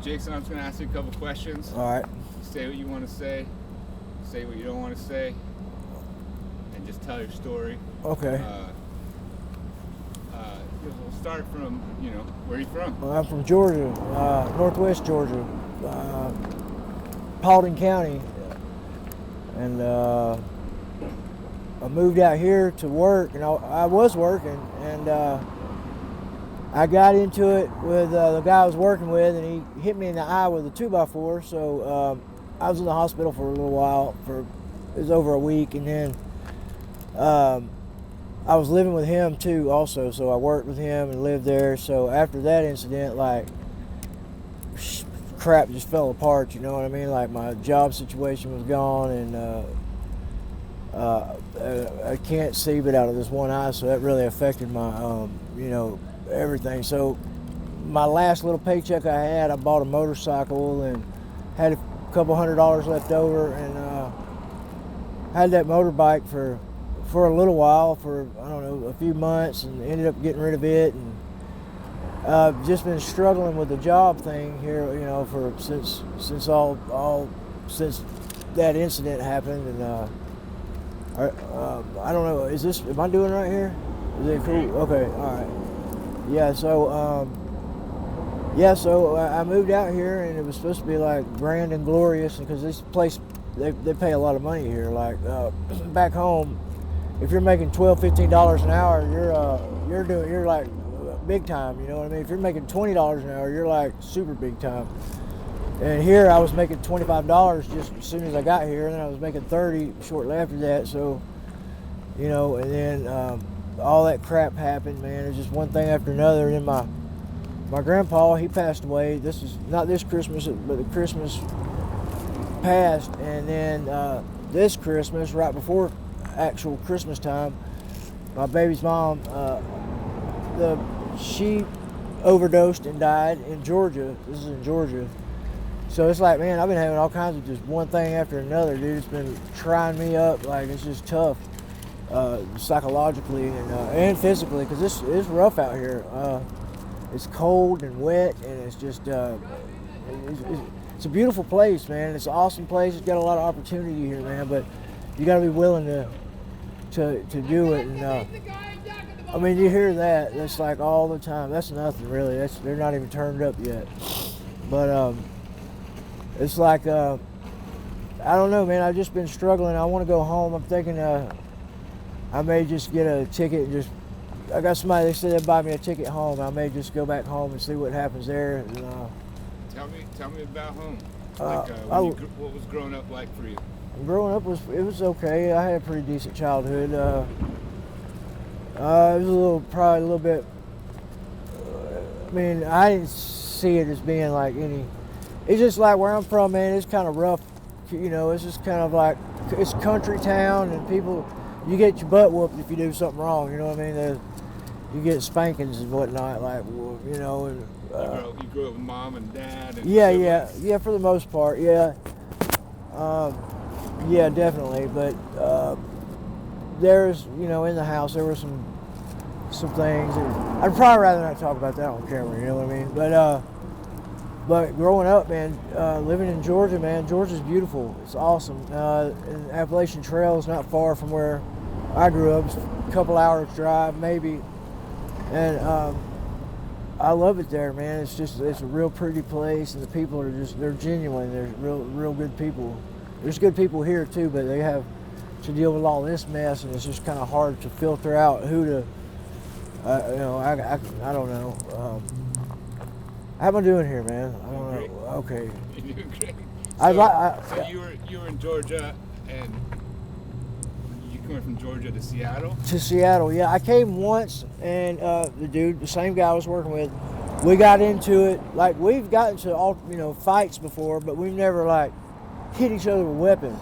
Jason, I'm just going to ask you a couple questions. All right. Say what you want to say what you don't want to say, and just tell your story. Okay. We'll start from, where are you from? I'm from Georgia, northwest Georgia, Paulding County, and I moved out here to work, and I was working, and I got into it with the guy I was working with, and he hit me in the eye with a 2x4, so I was in the hospital for a little while, it was over a week, and then I was living with him too also, so I worked with him and lived there. So after that incident, like, crap just fell apart, you know what I mean? Like, my job situation was gone, and I can't see but out of this one eye, so that really affected my, everything. So my last little paycheck I had, I bought a motorcycle and had a couple $100 left over, and had that motorbike for a little while, for I don't know, a few months, and ended up getting rid of it, and I've just been struggling with the job thing here, since that incident happened, and I don't know, am I doing right here? Is it cool? Okay, all right. Yeah, so I moved out here, and it was supposed to be like grand and glorious, because this place, they pay a lot of money here. Like, back home, if you're making $12-15 an hour, you're like big time, you know what I mean? If you're making $20 an hour, you're like super big time. And here I was making $25 just as soon as I got here, and then I was making $30 shortly after that. So, and then all that crap happened, man. It's just one thing after another. And then my grandpa, he passed away. This is not this Christmas, but the Christmas passed, and then this Christmas, right before actual Christmas time, my baby's mom, she overdosed and died in Georgia. This is in Georgia. So it's like, man, I've been having all kinds of just one thing after another, dude. It's been trying me up. Like, it's just tough, psychologically and physically, because it's rough out here. It's cold and wet, and it's just it's a beautiful place, man. It's an awesome place. It's got a lot of opportunity here, man. But you got to be willing to do it. And I mean, you hear that. That's like all the time. That's nothing really. They're not even turned up yet. But it's like I don't know, man. I've just been struggling. I want to go home. I'm thinking I may just get a ticket and just. I got somebody. They said they'd buy me a ticket home. I may just go back home and see what happens there. And, Tell me about home. What was growing up like for you? Growing up was okay. I had a pretty decent childhood. It was probably a little bit. I mean, I didn't see it as being like any. It's just like where I'm from, man. It's kind of rough. It's just kind of like it's country town, and people, you get your butt whooped if you do something wrong. You know what I mean? You get spankings and whatnot, like And, you grew up with mom and dad. And yeah, for the most part, yeah. Yeah, definitely. But there's, in the house, there were some things. I'd probably rather not talk about that on camera. You know what I mean? But growing up, man, living in Georgia, man, Georgia's beautiful. It's awesome. And Appalachian Trail is not far from where I grew up. It's a couple hours drive, maybe. And I love it there, man. It's a real pretty place, and the people are they're genuine. They're real good people. There's good people here too, but they have to deal with all this mess, and it's just kind of hard to filter out who to. I don't know. How am I doing here, man? I don't know. Okay. You're doing great. So you were in Georgia, and you went from Georgia to Seattle? To Seattle, yeah. I came once, and the same guy I was working with, we got into it. Like, we've gotten to all, fights before, but we've never, like, hit each other with weapons.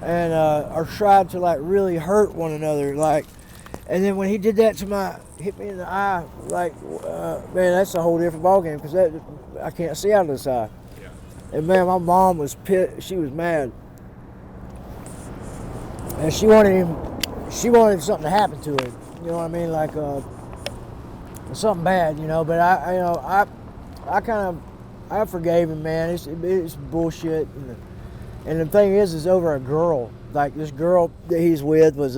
And or tried to, like, really hurt one another. Like, and then when he did that hit me in the eye, like, man, that's a whole different ballgame, because I can't see out of this eye. Yeah. And, man, my mom was pissed. She was mad. And she wanted something to happen to him. You know what I mean? Like something bad, But I forgave him, man. It's bullshit. And the thing is over a girl. Like this girl that he's with was,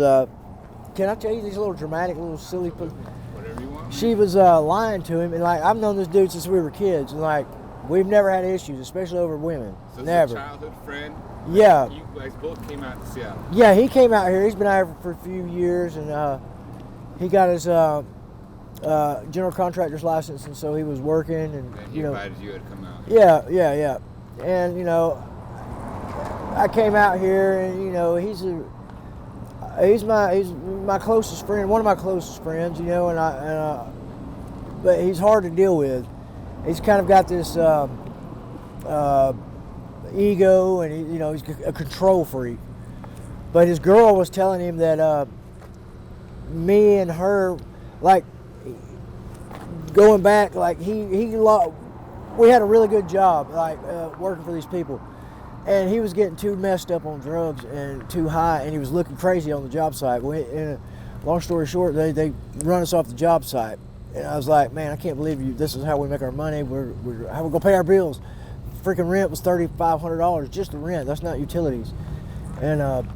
can I tell you these little dramatic, little silly? Whatever you want. She was lying to him, and like I've known this dude since we were kids, and like we've never had issues, especially over women. So never. It's a childhood friend. Yeah. You guys both came out to Seattle. Yeah, he came out here. He's been out here for a few years, and he got his general contractor's license, and so he was working, and he invited you to come out. Yeah. And I came out here, and he's my closest friend, one of my closest friends, but he's hard to deal with. He's kind of got this ego, and he's a control freak. But his girl was telling him that me and her, like going back, like we had a really good job, like working for these people, and he was getting too messed up on drugs and too high, and he was looking crazy on the job site. Long story short, they run us off the job site, and I was like, man, I can't believe you. This is how we make our money. We're how we gonna pay our bills. Freaking rent was $3,500, just the rent. That's not utilities. And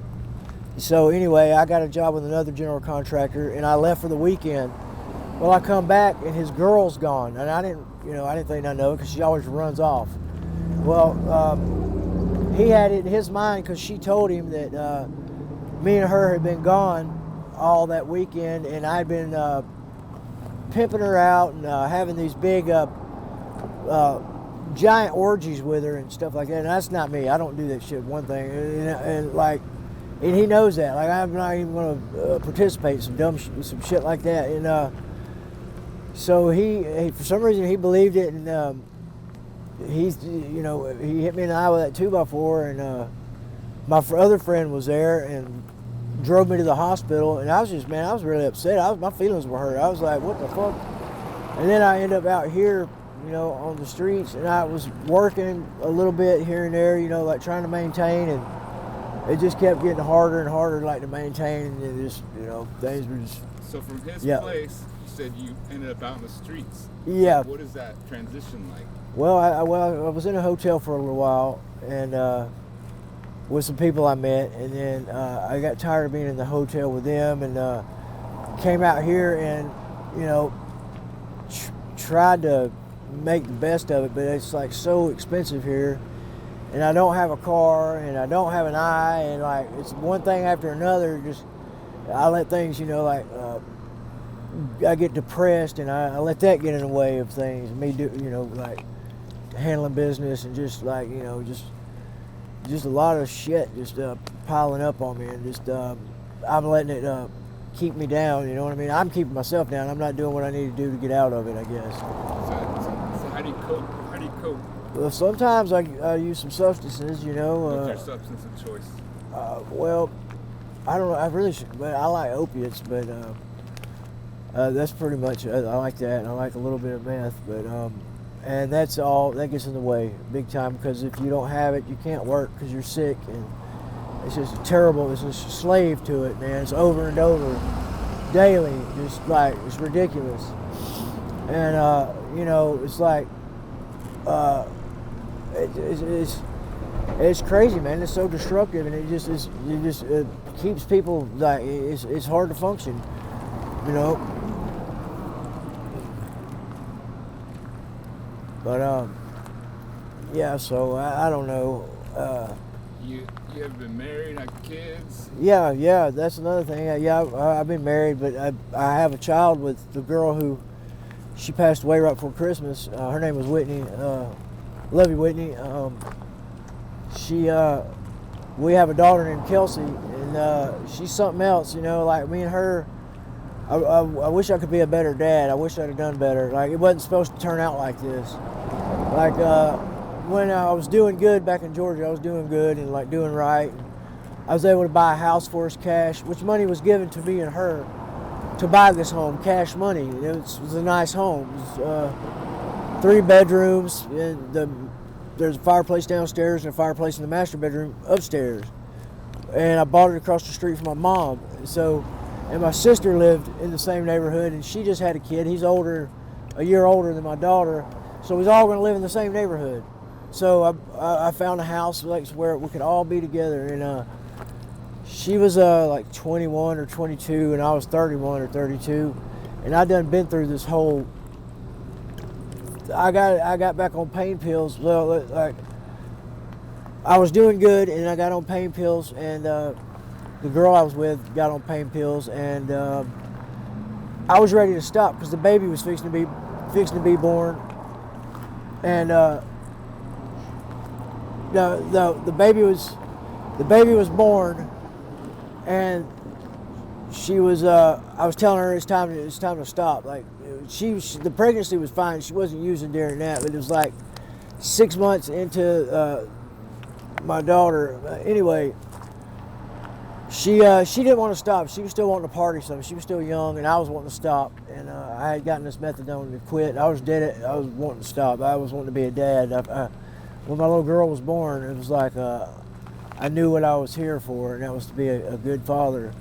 so anyway, I got a job with another general contractor, and I left for the weekend. Well, I come back and his girl's gone, and I didn't think nothing of it because she always runs off. Well, he had it in his mind because she told him that me and her had been gone all that weekend, and I'd been pimping her out and having these big giant orgies with her and stuff like that. And that's not me. I don't do that shit. One thing, and he knows that. Like I'm not even going to participate in some shit like that. And so he for some reason he believed it, and he hit me in the eye with that 2x4, and my other friend was there and drove me to the hospital, and I was really upset. My feelings were hurt. I was like, what the fuck? And then I end up out here, on the streets, and I was working a little bit here and there, like trying to maintain, and it just kept getting harder and harder, like to maintain, and it just, things were just. So from his place, you said you ended up out in the streets. Yeah. What is that transition like? Well, I was in a hotel for a little while, and with some people I met, and then I got tired of being in the hotel with them, and came out here and, tried to make the best of it, but it's like so expensive here, and I don't have a car, and I don't have an eye, and like it's one thing after another. Just I let things, I get depressed, and I let that get in the way of things. Me do, like handling business, and just like just a lot of shit just piling up on me, and just I'm letting it keep me down. You know what I mean? I'm keeping myself down. I'm not doing what I need to do to get out of it, I guess. So how do you cope? Well, sometimes I use some substances. What's your substance of choice? Well, I don't know. I really should, but I like opiates. But that's pretty much. I like that. And I like a little bit of meth, but and that's all. That gets in the way big time, because if you don't have it, you can't work because you're sick, and it's just terrible. It's just a slave to it, man. It's over and over, daily. Just like it's ridiculous, and it's like it's crazy, man. It's so destructive, and it keeps people like it's hard to function, But yeah. So I don't know. You have been married, have kids? Yeah. That's another thing. I've been married, but I have a child with the girl who she passed away right before Christmas. Her name was Whitney. Love you, Whitney. We have a daughter named Kelsey, and she's something else. Like me and her. I wish I could be a better dad. I wish I'd have done better. Like, it wasn't supposed to turn out like this. Like, when I was doing good back in Georgia, I was doing good and like doing right. I was able to buy a house for us cash, which money was given to me and her to buy this home, cash money. It was a nice home. It was 3 bedrooms, and there's a fireplace downstairs and a fireplace in the master bedroom upstairs. And I bought it across the street from my mom. And my sister lived in the same neighborhood, and she just had a kid. He's a year older than my daughter. So we was all going to live in the same neighborhood. So I found a house like where we could all be together. And she was like 21 or 22, and I was 31 or 32. And I done been through this whole. I got back on pain pills. Well, like I was doing good, and I got on pain pills, and the girl I was with got on pain pills, and I was ready to stop because the baby was fixing to be born, and the baby was born, and she was I was telling her it's time to stop. Like the pregnancy was fine. She wasn't using during that, but it was like 6 months into my daughter. Anyway, she didn't want to stop. She was still wanting to party something. She was still young, and I was wanting to stop. And I had gotten this methadone to quit. I was wanting to stop. I was wanting to be a dad. When my little girl was born, it was like I knew what I was here for, and that was to be a good father,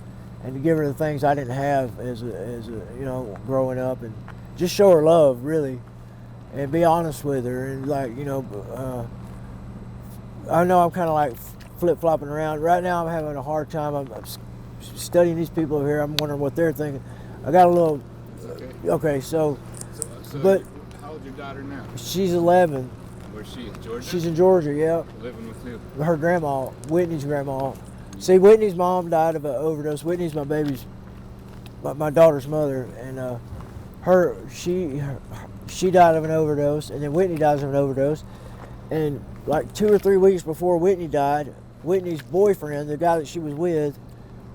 and to give her the things I didn't have as a growing up, and just show her love, really, and be honest with her, and I know I'm kind of like flip-flopping around. Right now I'm having a hard time. I'm studying these people over here. I'm wondering what they're thinking. I got a little... Okay, so but how old's your daughter now? She's 11. Where's she? In Georgia? She's in Georgia, yeah. Living with who? Her grandma, Whitney's grandma. See, Whitney's mom died of an overdose. Whitney's my daughter's mother, and she died of an overdose, and then Whitney dies of an overdose. And like 2 or 3 weeks before Whitney died, Whitney's boyfriend, the guy that she was with,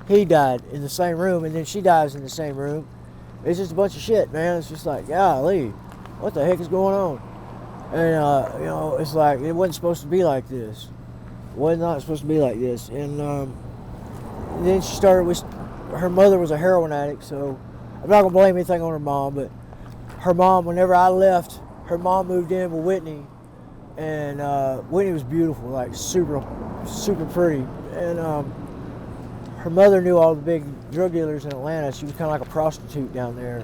he died in the same room, and then she dies in the same room. It's just a bunch of shit, man. It's just like, golly, what the heck is going on? And it's like it wasn't supposed to be like this. It was not supposed to be like this. And then she started with her mother was a heroin addict, so I'm not gonna blame anything on her mom, but her mom, whenever I left, her mom moved in with Whitney. And Whitney was beautiful, like super, super pretty. And her mother knew all the big drug dealers in Atlanta. She was kind of like a prostitute down there.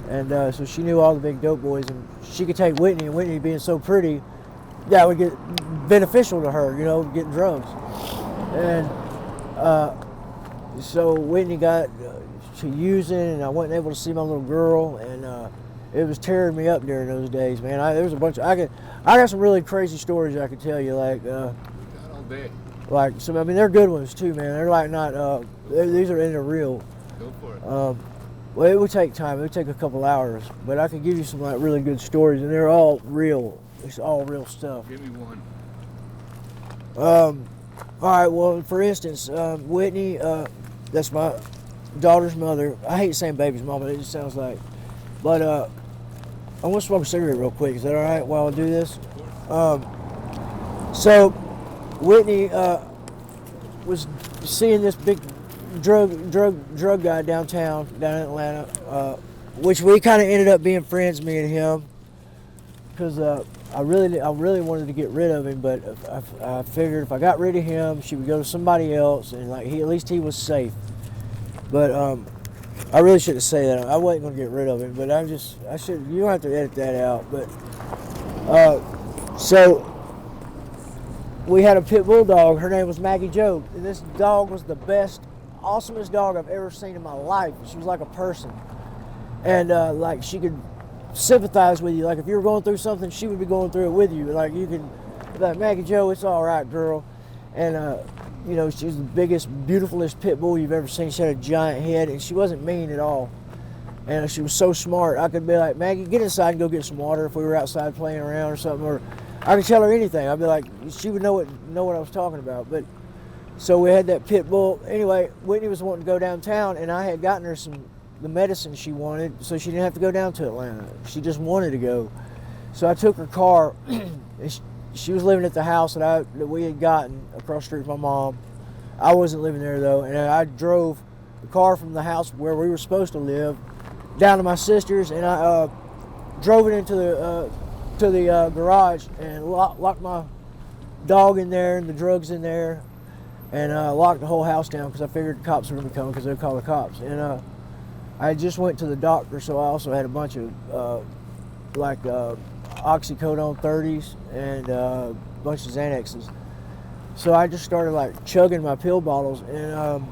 And so she knew all the big dope boys. And she could take Whitney, and Whitney being so pretty, that would get beneficial to her, getting drugs. And so Whitney got to using, and I wasn't able to see my little girl. And it was tearing me up during those days, man. There was a bunch of, I got some really crazy stories I could tell you, like all day. Like some. I mean, they're good ones too, man. They're like not. These are real. Go for it. Well, it would take time. It would take a couple hours, but I could give you some like really good stories, and they're all real. It's all real stuff. Give me one. All right. Well, for instance, Whitney. That's my daughter's mother. I hate saying baby's mama. It just sounds like. But I want to smoke a cigarette real quick. Is that all right while I do this? So Whitney was seeing this big drug guy down in Atlanta, which we kind of ended up being friends, me and him, because I really wanted to get rid of him, but I figured if I got rid of him, she would go to somebody else, and like at least he was safe. But I really shouldn't say that. I wasn't going to get rid of him, but I should. You don't have to edit that out. But so we had a pit bull dog. Her name was Maggie Jo, and this dog was the best, awesomest dog I've ever seen in my life. She was like a person, and like she could sympathize with you. Like if you were going through something, she would be going through it with you. Like you can, like Maggie Jo, it's all right, girl, and. She was the biggest, beautifulest pit bull you've ever seen. She had a giant head, and she wasn't mean at all. And she was so smart. I could be like, Maggie, get inside and go get some water if we were outside playing around or something. Or I could tell her anything. I'd be like, she would know what I was talking about. But so we had that pit bull. Anyway, Whitney was wanting to go downtown, and I had gotten her the medicine she wanted, so she didn't have to go down to Atlanta. She just wanted to go. So I took her car, and she was living at the house that we had gotten across the street from my mom. I wasn't living there though, and I drove the car from the house where we were supposed to live down to my sister's, and I drove it into the garage and locked my dog in there and the drugs in there, and locked the whole house down because I figured the cops were going to be coming because they'd call the cops. And I just went to the doctor, so I also had a bunch of oxycodone 30s and a bunch of Xanaxes. So I just started like chugging my pill bottles, and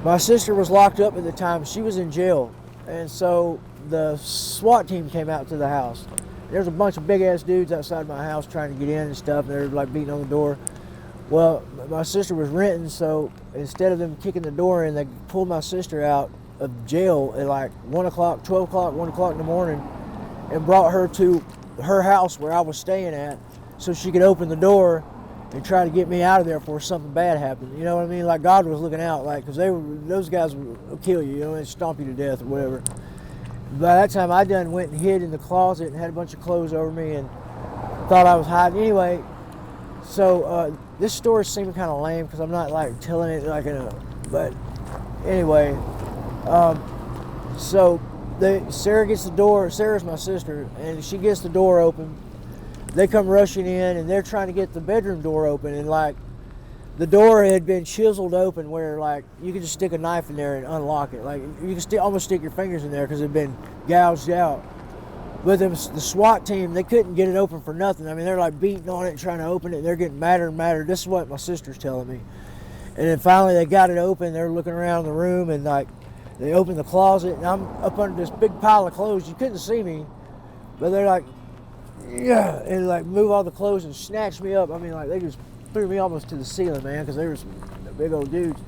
my sister was locked up at the time. She was in jail, and so the SWAT team came out to the house. There's a bunch of big ass dudes outside my house trying to get in and stuff, and they're like beating on the door. Well, my sister was renting, so instead of them kicking the door in, they pulled my sister out of jail at like 1 o'clock, 12 o'clock, 1 o'clock in the morning, and brought her to her house where I was staying at so she could open the door and try to get me out of there before something bad happened. You know what I mean? Like God was looking out, like, because those guys will kill you, you know, and stomp you to death or whatever. By that time, I done went and hid in the closet and had a bunch of clothes over me and thought I was hiding. Anyway, so this story seemed kind of lame because I'm not like telling it like in a, but anyway, so Sarah gets the door. Sarah's my sister, and she gets the door open. They come rushing in, and they're trying to get the bedroom door open, and like the door had been chiseled open where like you could just stick a knife in there and unlock it. Like you can almost stick your fingers in there because it had been gouged out. But the SWAT team, they couldn't get it open for nothing. I mean, they're like beating on it and trying to open it, and they're getting madder and madder. This is what my sister's telling me. And then finally they got it open. They're looking around the room, and like they opened the closet, and I'm up under this big pile of clothes. You couldn't see me, but they're like, yeah, and like move all the clothes and snatch me up. I mean, like they just threw me almost to the ceiling, man, because they were some big old dudes.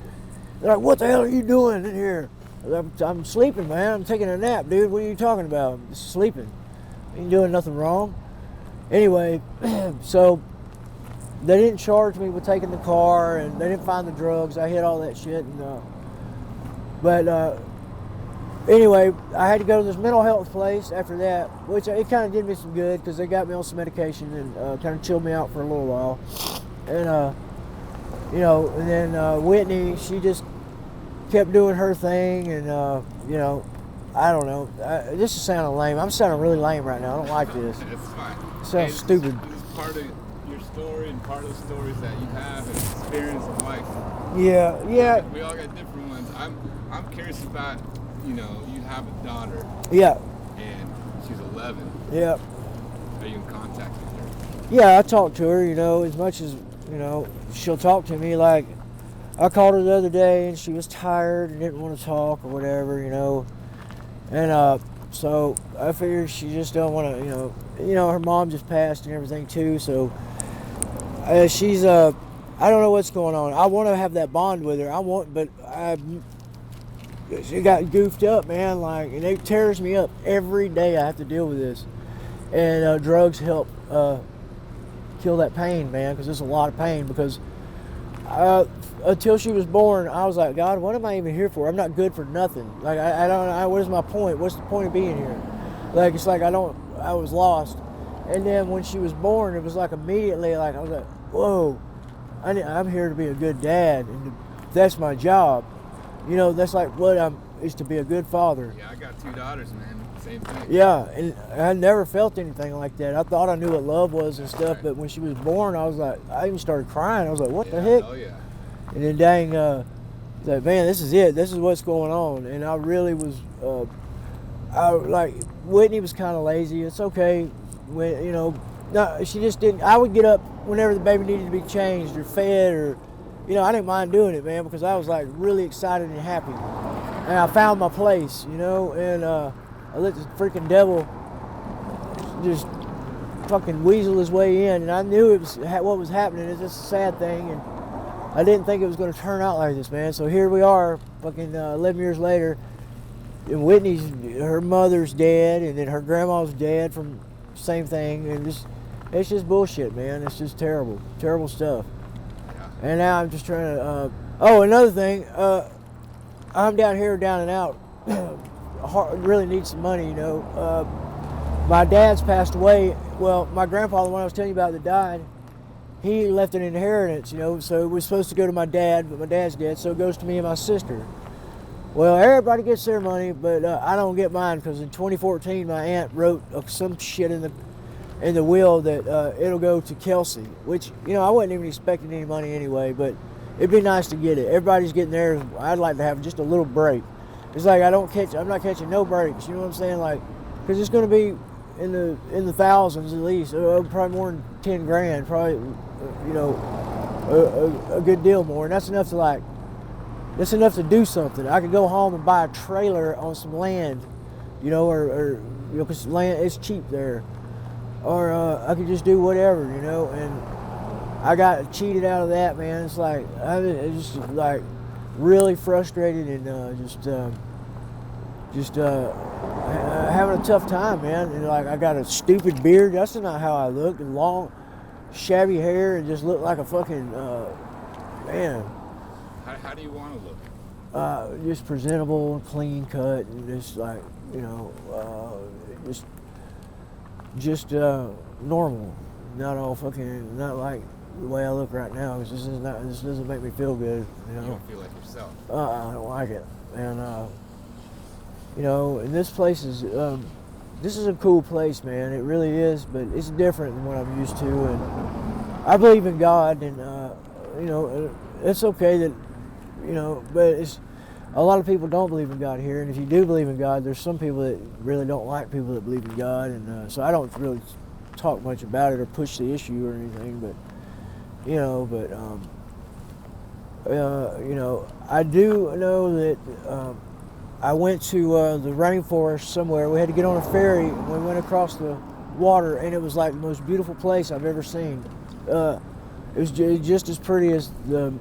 They're like, what the hell are you doing in here? I'm sleeping, man. I'm taking a nap, dude. What are you talking about? I'm just sleeping. Ain't doing nothing wrong. Anyway, so they didn't charge me with taking the car, and they didn't find the drugs. I hid all that shit, and but anyway, I had to go to this mental health place after that, which it kind of did me some good because they got me on some medication and kind of chilled me out for a little while. And you know, and then Whitney, she just kept doing her thing, and you know, I don't know. This is sounding lame. I'm sounding really lame right now. I don't like this. It's fine. It sounds stupid. It's part of your story and part of the stories that you have and experience in life. Yeah, yeah. We all got different ones. I'm curious about, you know, you have a daughter. Yeah. And she's 11. Yeah. Are you in contact with her? Yeah, I talk to her, you know, as much as, you know, she'll talk to me. Like, I called her the other day and she was tired and didn't want to talk or whatever, you know. And so I figured she just don't want to, you know, her mom just passed and everything too. So she's, I don't know what's going on. I want to have that bond with her. But she got goofed up, man. Like, and it tears me up every day. I have to deal with this. And drugs help kill that pain, man, because it's a lot of pain. Because until she was born, I was like, God, what am I even here for? I'm not good for nothing. Like, I don't. What is my point? What's the point of being here? Like, it's like I was lost. And then when she was born, it was like immediately, like I was like, whoa, I'm here to be a good dad, and that's my job. You know, that's like what is to be a good father. Yeah, I got 2 daughters, man. Same thing. Yeah, and I never felt anything like that. I thought I knew what love was and stuff, but when she was born, I was like, I even started crying. I was like, what the heck? Oh, yeah. And then dang, like, man, this is it. This is what's going on. And I really was, like, Whitney was kind of lazy. It's okay. When, you know, no, she just didn't. I would get up whenever the baby needed to be changed or fed, or, you know, I didn't mind doing it, man, because I was like really excited and happy. And I found my place, you know, and I let the freaking devil just fucking weasel his way in, and I knew it was what was happening. It's just a sad thing, and I didn't think it was going to turn out like this, man. So here we are, fucking 11 years later, and her mother's dead, and then her grandma's dead from the same thing, and it's just bullshit, man. It's just terrible, terrible stuff. Yeah. And now I'm just trying to. Another thing, I'm down here, down and out. Really need some money, you know. My dad's passed away. Well, my grandpa, the one I was telling you about that died, he left an inheritance, you know, so it was supposed to go to my dad, but my dad's dead, so it goes to me and my sister. Well, everybody gets their money, but I don't get mine, because in 2014 my aunt wrote some shit in the will that it'll go to Kelsey, which, you know, I wasn't even expecting any money anyway, but it'd be nice to get it. Everybody's getting theirs. I'd like to have just a little break. It's like I'm not catching no breaks, you know what I'm saying? Like, because it's going to be, in the thousands at least, probably more than 10 grand, probably, you know, a good deal more, and that's enough to do something. I could go home and buy a trailer on some land, you know, or you know, because land is cheap there, or I could just do whatever, you know, and I got cheated out of that, man. It's like it's just like really frustrated and just having a tough time, man. And like I got a stupid beard. That's not how I look. And long, shabby hair, and just look like a fucking man. How do you want to look? Just presentable, clean cut, and just like, you know, just normal. Not all fucking, not like the way I look right now. Cause this doesn't make me feel good. You know. You don't feel like yourself. I don't like it, and you know, and this place is this is a cool place, man. It really is, but it's different than what I'm used to, and I believe in God, and you know, it's okay that, you know, but it's a lot of people don't believe in God here, and if you do believe in God, there's some people that really don't like people that believe in God, and so I don't really talk much about it or push the issue or anything, but you know, you know, I do know that I went to the rainforest somewhere. We had to get on a ferry, and we went across the water, and it was like the most beautiful place I've ever seen. It was just as pretty as the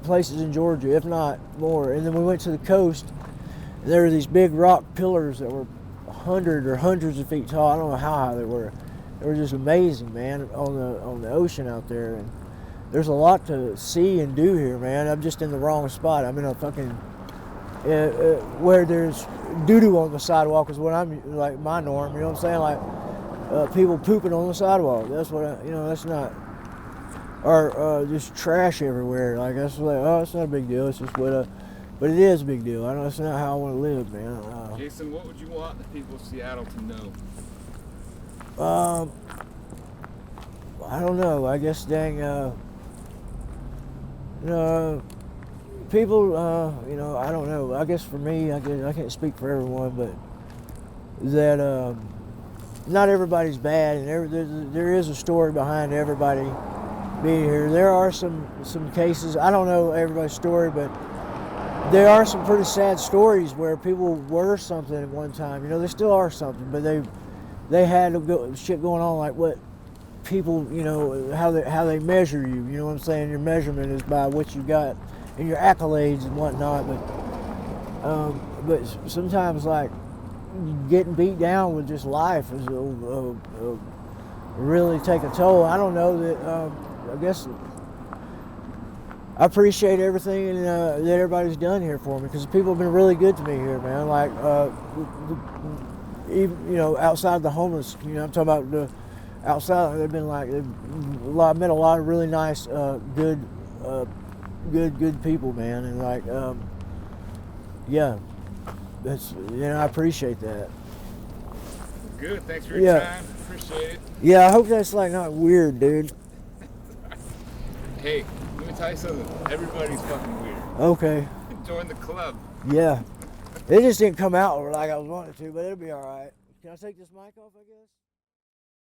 places in Georgia, if not more. And then we went to the coast, and there were these big rock pillars that were hundreds of feet tall. I don't know how high they were. They were just amazing, man, on the ocean out there. And there's a lot to see and do here, man. I'm just in the wrong spot. I'm in a fucking where there's doo-doo on the sidewalk is what I'm, like, my norm. You know what I'm saying? Like people pooping on the sidewalk. That's what you know. That's not. Or just trash everywhere. Like that's like, oh, it's not a big deal. It's just what but it is a big deal. I know it's not how I want to live, man. Jason, what would you want the people of Seattle to know? I don't know. I guess dang, people, you know, I don't know. I guess for me, I can't speak for everyone, but that not everybody's bad, and there is a story behind everybody being here. There are some cases. I don't know everybody's story, but there are some pretty sad stories where people were something at one time. You know, they still are something, but they had shit going on, like what people, you know, how they measure you. You know what I'm saying? Your measurement is by what you got and your accolades and whatnot. But sometimes, like, getting beat down with just life is really take a toll. I don't know that. I guess I appreciate everything that everybody's done here for me, because people have been really good to me here, man. Like, even, you know, outside the homeless, you know, I'm talking about the outside. They've been like, I've met a lot of really nice, good people, man, and like, yeah, that's, you know, I appreciate that. Good. Thanks for your time. Appreciate it. Yeah, I hope that's like not weird, dude. Hey, let me tell you something. Everybody's fucking weird. Okay. Join the club. Yeah. It just didn't come out like I was wanting to, but it'll be all right. Can I take this mic off, I guess?